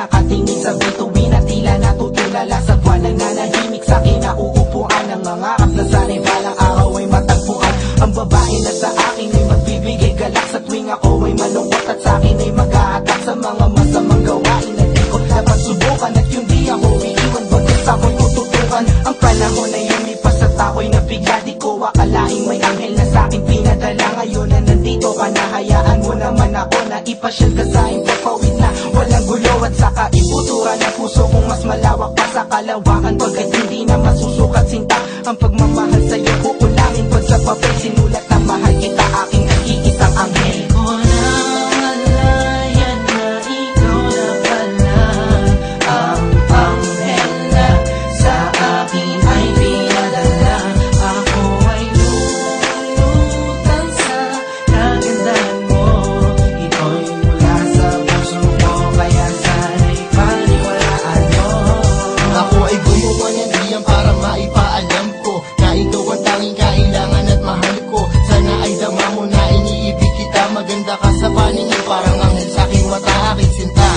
nakatingin sa bituin at tila natutulala sa buwan. Nananahimik sa kinauupuan ng mga sana'y balang araw ay matagpuan. Ang babae na sa akin ay magbibigay galak sa tuwing ako ay malungkot, at sa akin ay mag-aatak sa mga masamang gawain na di ko dapat subukan. At yung di ako iiwan bagkas ako'y tututukan. Ang panahon ay lumipas at ako'y nabigla, di ko akalaing may anghel na sa akin pinadala. Ngayon na nandito ka na, hayaan mo naman ako na ipasyal ka sa impapawid na walang gulo at saka ibuturan ang puso kong mas malawak pa sa kalawakan. Pagkat hindi na masusukat sinta ang pagmamahal sa'yo, kukulangin pag sa papel sinulat na mahal kita, aking nag-iisang anghel. Maganda ka sa paningin, parang anghel sa aking mata, aking sinta.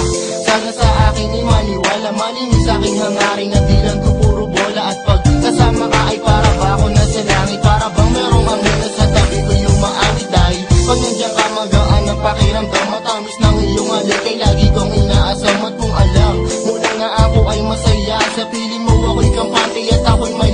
Sana sa akin ay maniwala, malinis sa aking hangarin na di lang to puro bola. At pag kasama ka ay para ba ako nasa langit, para bang merong anghel na sa tabi ko yung maawit. Dahil pag nandiyan ka magaan ang pakiramdam, matamis ng iyong halik ay lagi kong inaasam. At kung alam mo na nga ako ay masaya, sa piling mo ako'y kampante at ako'y may